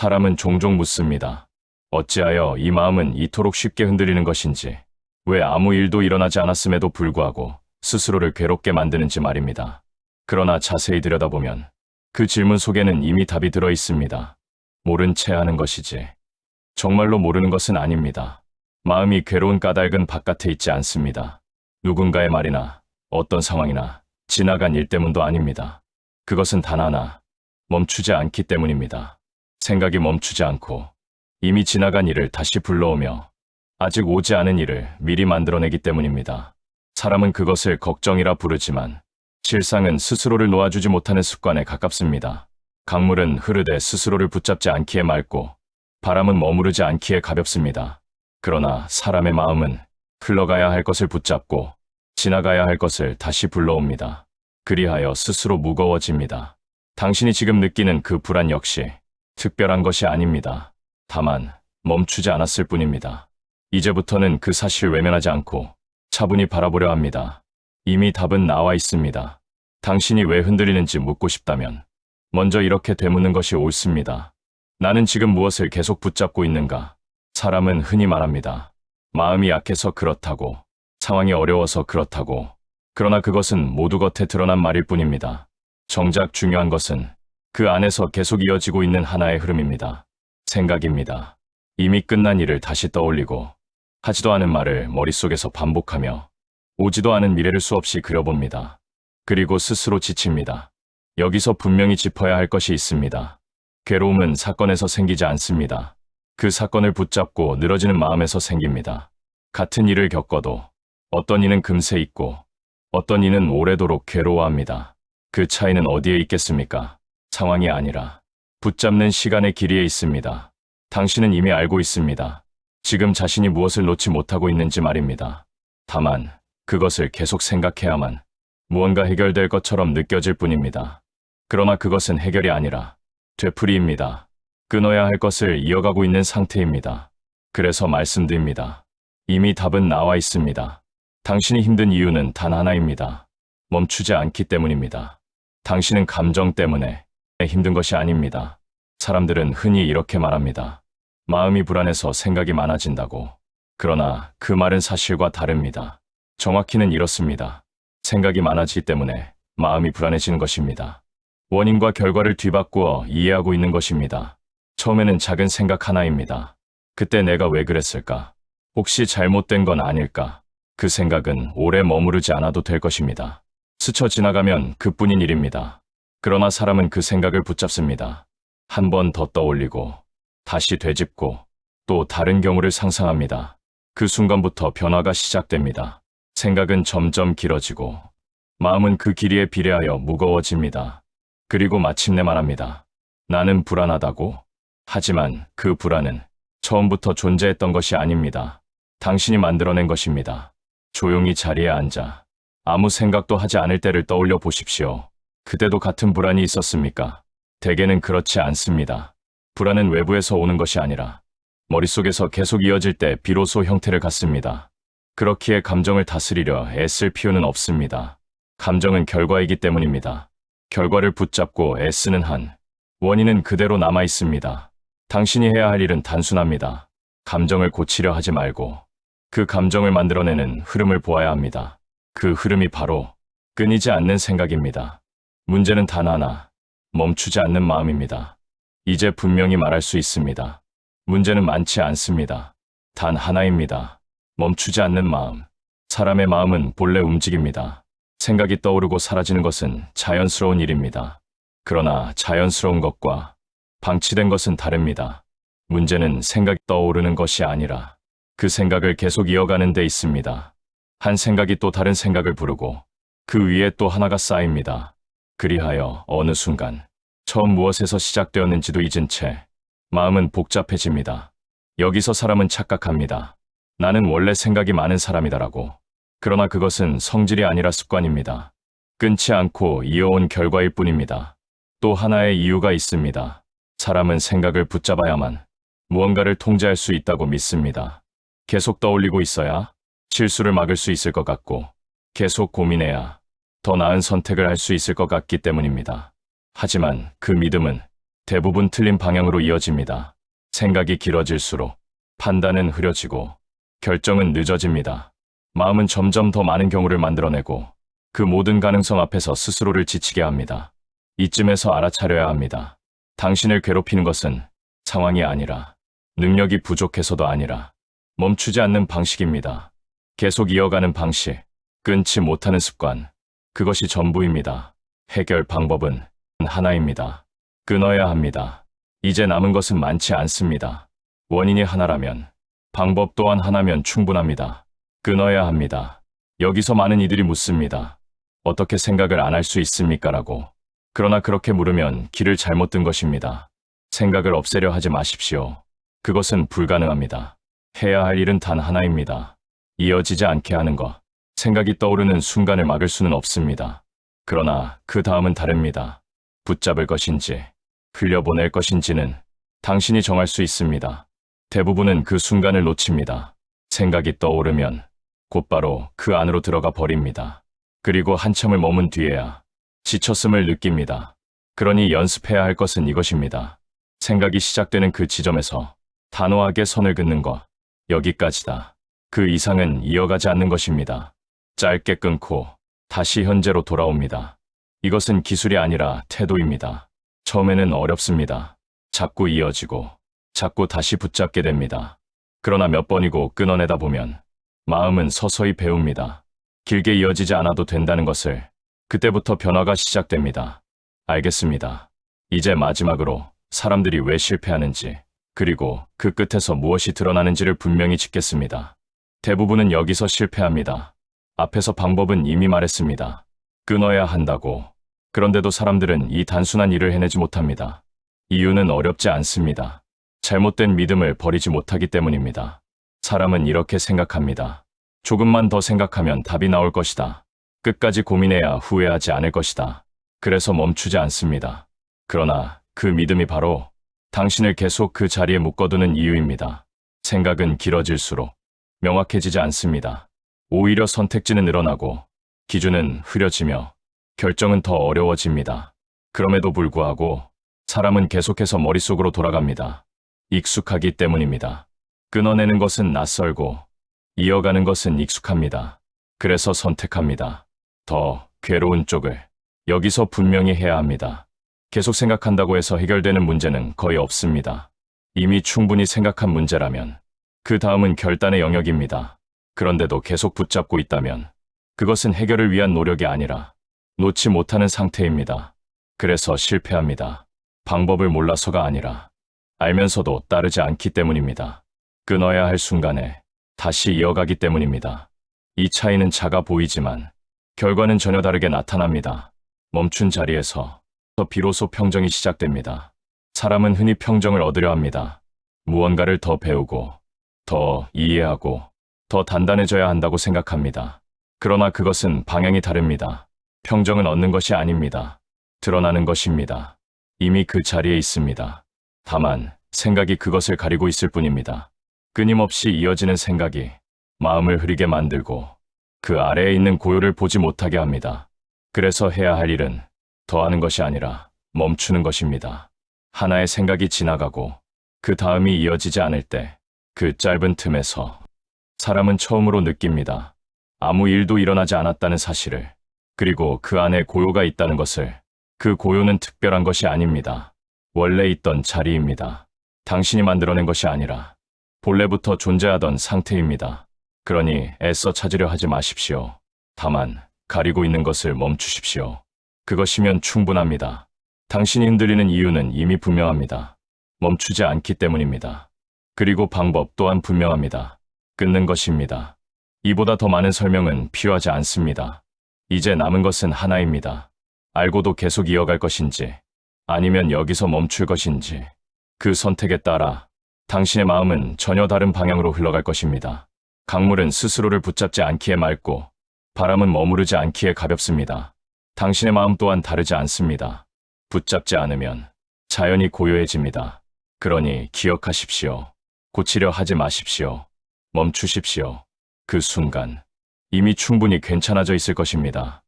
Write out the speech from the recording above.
사람은 종종 묻습니다. 어찌하여 이 마음은 이토록 쉽게 흔들리는 것인지, 왜 아무 일도 일어나지 않았음에도 불구하고 스스로를 괴롭게 만드는지 말입니다. 그러나 자세히 들여다보면 그 질문 속에는 이미 답이 들어 있습니다. 모른 채 하는 것이지. 정말로 모르는 것은 아닙니다. 마음이 괴로운 까닭은 바깥에 있지 않습니다. 누군가의 말이나 어떤 상황이나 지나간 일 때문도 아닙니다. 그것은 단 하나, 멈추지 않기 때문입니다. 생각이 멈추지 않고 이미 지나간 일을 다시 불러오며 아직 오지 않은 일을 미리 만들어내기 때문입니다. 사람은 그것을 걱정이라 부르지만 실상은 스스로를 놓아주지 못하는 습관에 가깝습니다. 강물은 흐르되 스스로를 붙잡지 않기에 맑고 바람은 머무르지 않기에 가볍습니다. 그러나 사람의 마음은 흘러가야 할 것을 붙잡고 지나가야 할 것을 다시 불러옵니다. 그리하여 스스로 무거워집니다. 당신이 지금 느끼는 그 불안 역시 특별한 것이 아닙니다. 다만 멈추지 않았을 뿐입니다. 이제부터는 그 사실을 외면하지 않고 차분히 바라보려 합니다. 이미 답은 나와 있습니다. 당신이 왜 흔들리는지 묻고 싶다면 먼저 이렇게 되묻는 것이 옳습니다. 나는 지금 무엇을 계속 붙잡고 있는가? 사람은 흔히 말합니다. 마음이 약해서 그렇다고, 상황이 어려워서 그렇다고. 그러나 그것은 모두 겉에 드러난 말일 뿐입니다. 정작 중요한 것은 그 안에서 계속 이어지고 있는 하나의 흐름입니다. 생각입니다. 이미 끝난 일을 다시 떠올리고 하지도 않은 말을 머릿속에서 반복하며 오지도 않은 미래를 수없이 그려봅니다. 그리고 스스로 지칩니다. 여기서 분명히 짚어야 할 것이 있습니다. 괴로움은 사건에서 생기지 않습니다. 그 사건을 붙잡고 늘어지는 마음에서 생깁니다. 같은 일을 겪어도 어떤 이는 금세 잊고 어떤 이는 오래도록 괴로워합니다. 그 차이는 어디에 있겠습니까? 상황이 아니라 붙잡는 시간의 길이에 있습니다. 당신은 이미 알고 있습니다. 지금 자신이 무엇을 놓지 못하고 있는지 말입니다. 다만 그것을 계속 생각해야만 무언가 해결될 것처럼 느껴질 뿐입니다. 그러나 그것은 해결이 아니라 되풀이입니다. 끊어야 할 것을 이어가고 있는 상태입니다. 그래서 말씀드립니다. 이미 답은 나와 있습니다. 당신이 힘든 이유는 단 하나입니다. 멈추지 않기 때문입니다. 당신은 감정 때문에 힘든 것이 아닙니다. 사람들은 흔히 이렇게 말합니다. 마음이 불안해서 생각이 많아진다고. 그러나 그 말은 사실과 다릅니다. 정확히는 이렇습니다. 생각이 많아지기 때문에 마음이 불안해지는 것입니다. 원인과 결과를 뒤바꾸어 이해하고 있는 것입니다. 처음에는 작은 생각 하나입니다. 그때 내가 왜 그랬을까? 혹시 잘못된 건 아닐까? 그 생각은 오래 머무르지 않아도 될 것입니다. 스쳐 지나가면 그뿐인 일입니다. 그러나 사람은 그 생각을 붙잡습니다. 한 번 더 떠올리고 다시 되짚고 또 다른 경우를 상상합니다. 그 순간부터 변화가 시작됩니다. 생각은 점점 길어지고 마음은 그 길이에 비례하여 무거워집니다. 그리고 마침내 말합니다. 나는 불안하다고? 하지만 그 불안은 처음부터 존재했던 것이 아닙니다. 당신이 만들어낸 것입니다. 조용히 자리에 앉아 아무 생각도 하지 않을 때를 떠올려 보십시오. 그때도 같은 불안이 있었습니까? 대개는 그렇지 않습니다. 불안은 외부에서 오는 것이 아니라 머릿속에서 계속 이어질 때 비로소 형태를 갖습니다. 그렇기에 감정을 다스리려 애쓸 필요는 없습니다. 감정은 결과이기 때문입니다. 결과를 붙잡고 애쓰는 한 원인은 그대로 남아 있습니다. 당신이 해야 할 일은 단순합니다. 감정을 고치려 하지 말고 그 감정을 만들어내는 흐름을 보아야 합니다. 그 흐름이 바로 끊이지 않는 생각입니다. 문제는 단 하나, 멈추지 않는 마음입니다. 이제 분명히 말할 수 있습니다. 문제는 많지 않습니다. 단 하나입니다. 멈추지 않는 마음. 사람의 마음은 본래 움직입니다. 생각이 떠오르고 사라지는 것은 자연스러운 일입니다. 그러나 자연스러운 것과 방치된 것은 다릅니다. 문제는 생각이 떠오르는 것이 아니라 그 생각을 계속 이어가는 데 있습니다. 한 생각이 또 다른 생각을 부르고 그 위에 또 하나가 쌓입니다. 그리하여 어느 순간 처음 무엇에서 시작되었는지도 잊은 채 마음은 복잡해집니다. 여기서 사람은 착각합니다. 나는 원래 생각이 많은 사람이다라고. 그러나 그것은 성질이 아니라 습관입니다. 끊지 않고 이어온 결과일 뿐입니다. 또 하나의 이유가 있습니다. 사람은 생각을 붙잡아야만 무언가를 통제할 수 있다고 믿습니다. 계속 떠올리고 있어야 실수를 막을 수 있을 것 같고 계속 고민해야 더 나은 선택을 할 수 있을 것 같기 때문입니다. 하지만 그 믿음은 대부분 틀린 방향으로 이어집니다. 생각이 길어질수록 판단은 흐려지고 결정은 늦어집니다. 마음은 점점 더 많은 경우를 만들어내고 그 모든 가능성 앞에서 스스로를 지치게 합니다. 이쯤에서 알아차려야 합니다. 당신을 괴롭히는 것은 상황이 아니라 능력이 부족해서도 아니라 멈추지 않는 방식입니다. 계속 이어가는 방식, 끊지 못하는 습관, 그것이 전부입니다. 해결 방법은 하나입니다. 끊어야 합니다. 이제 남은 것은 많지 않습니다. 원인이 하나라면, 방법 또한 하나면 충분합니다. 끊어야 합니다. 여기서 많은 이들이 묻습니다. 어떻게 생각을 안 할 수 있습니까? 라고. 그러나 그렇게 물으면 길을 잘못 든 것입니다. 생각을 없애려 하지 마십시오. 그것은 불가능합니다. 해야 할 일은 단 하나입니다. 이어지지 않게 하는 것. 생각이 떠오르는 순간을 막을 수는 없습니다. 그러나 그 다음은 다릅니다. 붙잡을 것인지, 흘려보낼 것인지는 당신이 정할 수 있습니다. 대부분은 그 순간을 놓칩니다. 생각이 떠오르면 곧바로 그 안으로 들어가 버립니다. 그리고 한참을 머문 뒤에야 지쳤음을 느낍니다. 그러니 연습해야 할 것은 이것입니다. 생각이 시작되는 그 지점에서 단호하게 선을 긋는 것. 여기까지다. 그 이상은 이어가지 않는 것입니다. 짧게 끊고 다시 현재로 돌아옵니다. 이것은 기술이 아니라 태도입니다. 처음에는 어렵습니다. 자꾸 이어지고 자꾸 다시 붙잡게 됩니다. 그러나 몇 번이고 끊어내다 보면 마음은 서서히 배웁니다. 길게 이어지지 않아도 된다는 것을. 그때부터 변화가 시작됩니다. 알겠습니다. 이제 마지막으로 사람들이 왜 실패하는지, 그리고 그 끝에서 무엇이 드러나는지를 분명히 짚겠습니다. 대부분은 여기서 실패합니다. 앞에서 방법은 이미 말했습니다. 끊어야 한다고. 그런데도 사람들은 이 단순한 일을 해내지 못합니다. 이유는 어렵지 않습니다. 잘못된 믿음을 버리지 못하기 때문입니다. 사람은 이렇게 생각합니다. 조금만 더 생각하면 답이 나올 것이다. 끝까지 고민해야 후회하지 않을 것이다. 그래서 멈추지 않습니다. 그러나 그 믿음이 바로 당신을 계속 그 자리에 묶어두는 이유입니다. 생각은 길어질수록 명확해지지 않습니다. 오히려 선택지는 늘어나고 기준은 흐려지며 결정은 더 어려워집니다. 그럼에도 불구하고 사람은 계속해서 머릿속으로 돌아갑니다. 익숙하기 때문입니다. 끊어내는 것은 낯설고 이어가는 것은 익숙합니다. 그래서 선택합니다. 더 괴로운 쪽을. 여기서 분명히 해야 합니다. 계속 생각한다고 해서 해결되는 문제는 거의 없습니다. 이미 충분히 생각한 문제라면 그 다음은 결단의 영역입니다. 그런데도 계속 붙잡고 있다면 그것은 해결을 위한 노력이 아니라 놓지 못하는 상태입니다. 그래서 실패합니다. 방법을 몰라서가 아니라 알면서도 따르지 않기 때문입니다. 끊어야 할 순간에 다시 이어가기 때문입니다. 이 차이는 작아 보이지만 결과는 전혀 다르게 나타납니다. 멈춘 자리에서 비로소 평정이 시작됩니다. 사람은 흔히 평정을 얻으려 합니다. 무언가를 더 배우고, 더 이해하고, 더 단단해져야 한다고 생각합니다. 그러나 그것은 방향이 다릅니다. 평정은 얻는 것이 아닙니다. 드러나는 것입니다. 이미 그 자리에 있습니다. 다만 생각이 그것을 가리고 있을 뿐입니다. 끊임없이 이어지는 생각이 마음을 흐리게 만들고 그 아래에 있는 고요를 보지 못하게 합니다. 그래서 해야 할 일은 더하는 것이 아니라 멈추는 것입니다. 하나의 생각이 지나가고 그 다음이 이어지지 않을 때 그 짧은 틈에서 사람은 처음으로 느낍니다. 아무 일도 일어나지 않았다는 사실을. 그리고 그 안에 고요가 있다는 것을. 그 고요는 특별한 것이 아닙니다. 원래 있던 자리입니다. 당신이 만들어낸 것이 아니라 본래부터 존재하던 상태입니다. 그러니 애써 찾으려 하지 마십시오. 다만 가리고 있는 것을 멈추십시오. 그것이면 충분합니다. 당신이 흔들리는 이유는 이미 분명합니다. 멈추지 않기 때문입니다. 그리고 방법 또한 분명합니다. 끊는 것입니다. 이보다 더 많은 설명은 필요하지 않습니다. 이제 남은 것은 하나입니다. 알고도 계속 이어갈 것인지 아니면 여기서 멈출 것인지 그 선택에 따라 당신의 마음은 전혀 다른 방향으로 흘러갈 것입니다. 강물은 스스로를 붙잡지 않기에 맑고 바람은 머무르지 않기에 가볍습니다. 당신의 마음 또한 다르지 않습니다. 붙잡지 않으면 자연히 고요해집니다. 그러니 기억하십시오. 고치려 하지 마십시오. 멈추십시오. 그 순간 이미 충분히 괜찮아져 있을 것입니다.